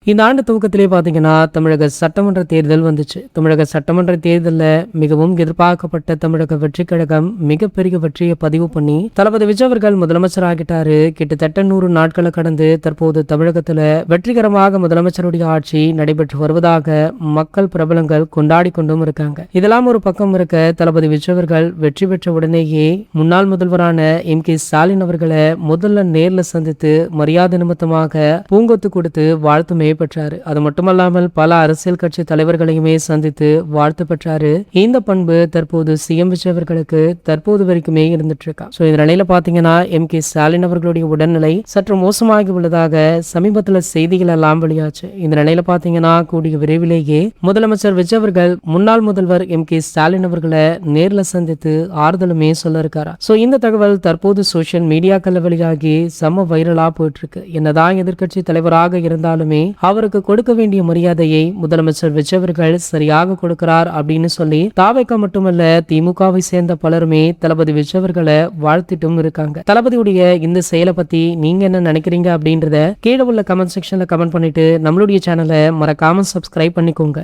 இந்த ஆண்டு துவக்கத்திலே பார்த்தீங்கன்னா தமிழக சட்டமன்ற தேர்தல் வந்துச்சு. தமிழக சட்டமன்ற தேர்தலில் மிகவும் எதிர்பார்க்கப்பட்ட தமிழக வெற்றி கழகம் மிகப்பெரிய வெற்றியை பதிவு பண்ணி தளபதி விஜய் அவர்கள் முதலமைச்சர் ஆகிட்டாரு. கிட்டத்தட்ட 100 நாட்களை கடந்து தற்போது தமிழகத்துல வெற்றிகரமாக முதலமைச்சருடைய ஆட்சி நடைபெற்று வருவதாக மக்கள் பிரபலங்கள் கொண்டாடி கொண்டும் இருக்காங்க. இதெல்லாம் ஒரு பக்கம் இருக்க, தளபதி விஜய் அவர்கள் வெற்றி பெற்ற உடனேயே முன்னாள் முதல்வரான M.K. ஸ்டாலின் அவர்களை முதல்ல நேர்ல சந்தித்து மரியாதை நிமித்தமாக பூங்கொத்து கொடுத்து வாழ்த்துமே பெற்றாரு. அது மட்டுமல்லாமல் பல அரசியல் கட்சி தலைவர்களையுமே சந்தித்து வாழ்த்து பெற்றாரு. இந்த பண்பு தற்போது CM விஜய் அவர்களுக்கு தற்போது வரைக்குமே இருந்துட்டு இருக்கா. இந்த நிலையில பாத்தீங்கன்னா M.K. ஸ்டாலின் அவர்களுடைய உடல்நிலை சற்று மோசமாகி உள்ளதாக சமீபத்தில் செய்திகள் எல்லாம் வெளியாச்சு. இந்த நிலையில பாத்தீங்கன்னா கூடிய விரைவிலேயே முதலமைச்சர் விஜய் அவர்கள் முன்னாள் முதல்வர் M.K. ஸ்டாலின் அவர்களை நேர்ல சந்தித்து ஆறுதலுமே சொல்ல இருக்காரா. இந்த தகவல் தற்போது சோசியல் மீடியாக்கள் வெளியாகி செம்ம வைரலா போயிட்டு இருக்கு. என்னதான் எதிர்கட்சி தலைவராக இருந்தாலுமே அவருக்கு கொடுக்க வேண்டிய மரியாதையை முதலமைச்சர் விஜய் அவர்கள் சரியாக கொடுக்கிறார் அப்படின்னு சொல்லி தாவேக்கா மட்டுமல்ல திமுகவை சேர்ந்த பலருமே தளபதி விஜய் அவர்களை வாழ்த்திட்டும் இருக்காங்க. தளபதியுடைய இந்த செயலை பத்தி நீங்க என்ன நினைக்கிறீங்க அப்படின்றத கீழே உள்ள கமெண்ட் செக்ஷன்ல கமெண்ட் பண்ணிட்டு நம்மளுடைய சேனலை மறக்காம சப்ஸ்கிரைப் பண்ணிக்கோங்க.